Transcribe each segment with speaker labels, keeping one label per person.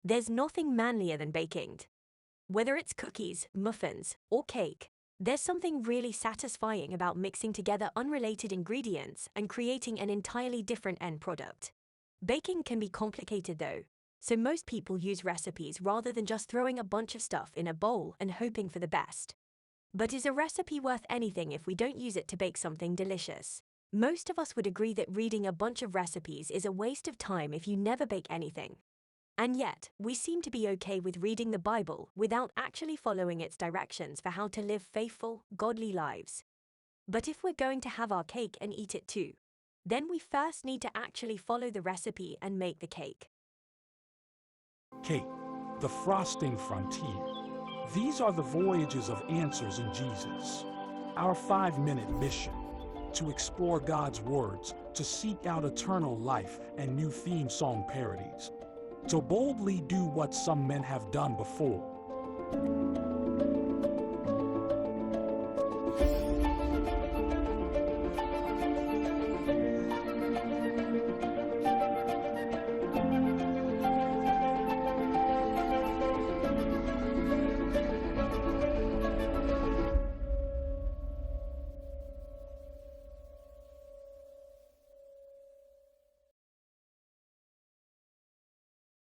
Speaker 1: There's nothing manlier than baking. Whether it's cookies, muffins, or cake, there's something really satisfying about mixing together unrelated ingredients and creating an entirely different end product. Baking can be complicated though, so most people use recipes rather than just throwing a bunch of stuff in a bowl and hoping for the best. But is a recipe worth anything if we don't use it to bake something delicious? Most of us would agree that reading a bunch of recipes is a waste of time if you never bake anything. And yet, we seem to be okay with reading the Bible without actually following its directions for how to live faithful, godly lives. But if we're going to have our cake and eat it too, then we first need to actually follow the recipe and make the cake.
Speaker 2: Cake, the frosting frontier. These are the voyages of answers in Jesus. Our 5-minute mission: to explore God's words, to seek out eternal life and new theme song parodies, to boldly do what some men have done before.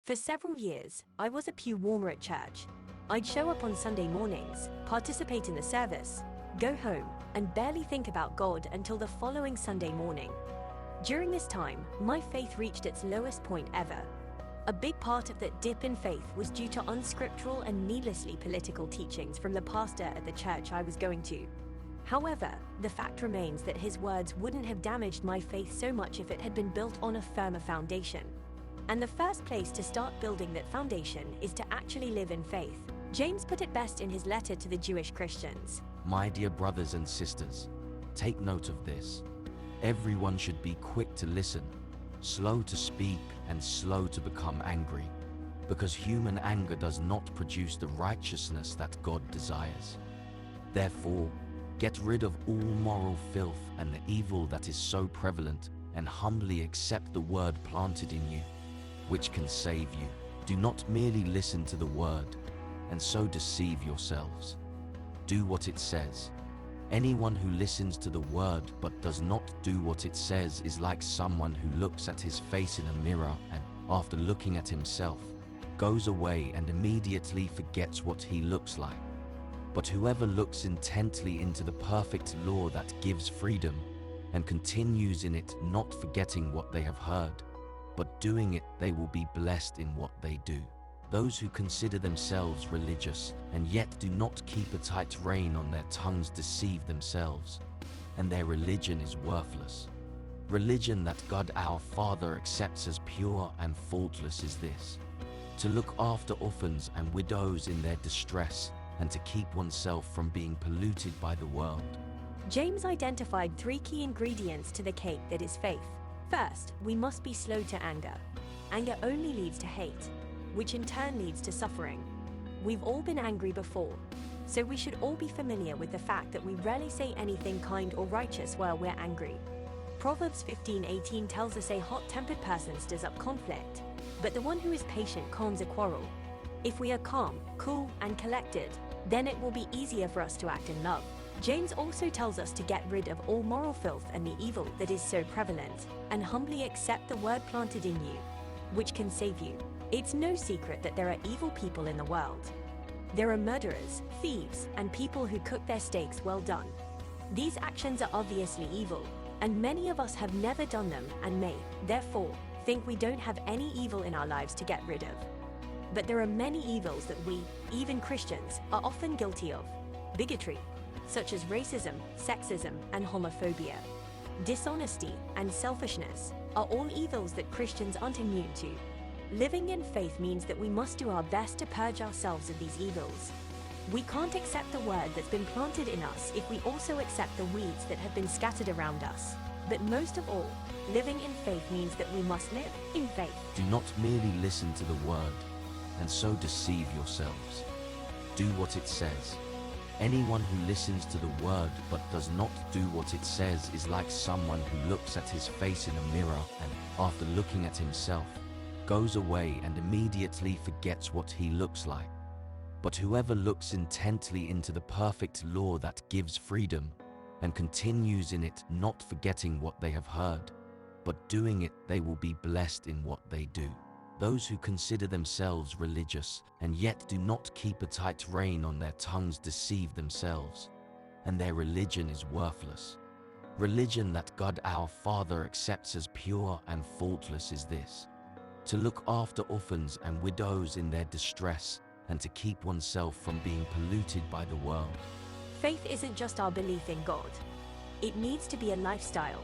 Speaker 1: For several years, I was a pew warmer at church. I'd show up on Sunday mornings, participate in the service, go home, and barely think about God until the following Sunday morning. During this time, my faith reached its lowest point ever. A big part of that dip in faith was due to unscriptural and needlessly political teachings from the pastor at the church I was going to. However, the fact remains that his words wouldn't have damaged my faith so much if it had been built on a firmer foundation. And the first place to start building that foundation is to actually live in faith. James put it best in his letter to the Jewish Christians.
Speaker 3: My dear brothers and sisters, take note of this. Everyone should be quick to listen, slow to speak, and slow to become angry, because human anger does not produce the righteousness that God desires. Therefore, get rid of all moral filth and the evil that is so prevalent, and humbly accept the word planted in you, which can save you. Do not merely listen to the word, and so deceive yourselves. Do what it says. Anyone who listens to the word but does not do what it says is like someone who looks at his face in a mirror and, after looking at himself, goes away and immediately forgets what he looks like. But whoever looks intently into the perfect law that gives freedom and continues in it, not forgetting what they have heard, but doing it, they will be blessed in what they do. Those who consider themselves religious and yet do not keep a tight rein on their tongues deceive themselves, and their religion is worthless. Religion that God our Father accepts as pure and faultless is this: to look after orphans and widows in their distress, and to keep oneself from being polluted by the world.
Speaker 1: James identified 3 key ingredients to the cake that is faith. First, we must be slow to anger. Anger only leads to hate, which in turn leads to suffering. We've all been angry before, so we should all be familiar with the fact that we rarely say anything kind or righteous while we're angry. Proverbs 15:18 tells us a hot-tempered person stirs up conflict, but the one who is patient calms a quarrel. If we are calm, cool, and collected, then it will be easier for us to act in love. James also tells us to get rid of all moral filth and the evil that is so prevalent, and humbly accept the word planted in you, which can save you. It's no secret that there are evil people in the world. There are murderers, thieves, and people who cook their steaks well done. These actions are obviously evil, and many of us have never done them and may, therefore, think we don't have any evil in our lives to get rid of. But there are many evils that we, even Christians, are often guilty of. Bigotry, such as racism, sexism, and homophobia. Dishonesty and selfishness are all evils that Christians aren't immune to. Living in faith means that we must do our best to purge ourselves of these evils. We can't accept the word that's been planted in us if we also accept the weeds that have been scattered around us. But most of all, living in faith means that we must live in faith.
Speaker 3: Do not merely listen to the word, and so deceive yourselves. Do what it says. Anyone who listens to the word but does not do what it says is like someone who looks at his face in a mirror and, after looking at himself, goes away and immediately forgets what he looks like. But whoever looks intently into the perfect law that gives freedom and continues in it, not forgetting what they have heard, but doing it, they will be blessed in what they do. Those who consider themselves religious and yet do not keep a tight rein on their tongues deceive themselves, and their religion is worthless. Religion that God our Father accepts as pure and faultless is this: to look after orphans and widows in their distress, and to keep oneself from being polluted by the world.
Speaker 1: Faith isn't just our belief in God. It needs to be a lifestyle.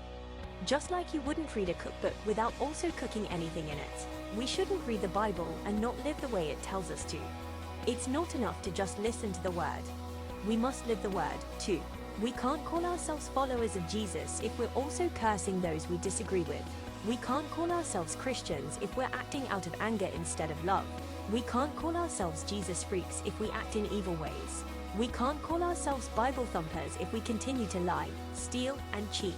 Speaker 1: Just like you wouldn't read a cookbook without also cooking anything in it, we shouldn't read the Bible and not live the way it tells us to. It's not enough to just listen to the word. We must live the word, too. We can't call ourselves followers of Jesus if we're also cursing those we disagree with. We can't call ourselves Christians if we're acting out of anger instead of love. We can't call ourselves Jesus freaks if we act in evil ways. We can't call ourselves Bible thumpers if we continue to lie, steal, and cheat.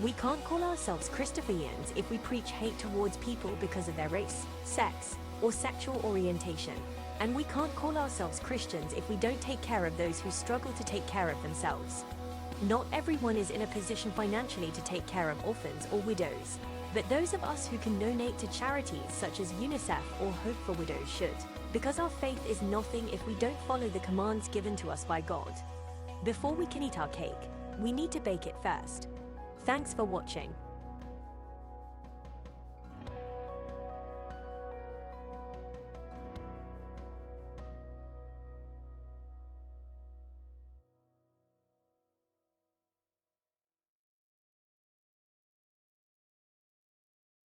Speaker 1: We can't call ourselves Christopherians if we preach hate towards people because of their race, sex, or sexual orientation. And we can't call ourselves Christians if we don't take care of those who struggle to take care of themselves. Not everyone is in a position financially to take care of orphans or widows, but those of us who can donate to charities such as UNICEF or Hope for Widows should, because our faith is nothing if we don't follow the commands given to us by God. Before we can eat our cake, we need to bake it first. Thanks for watching.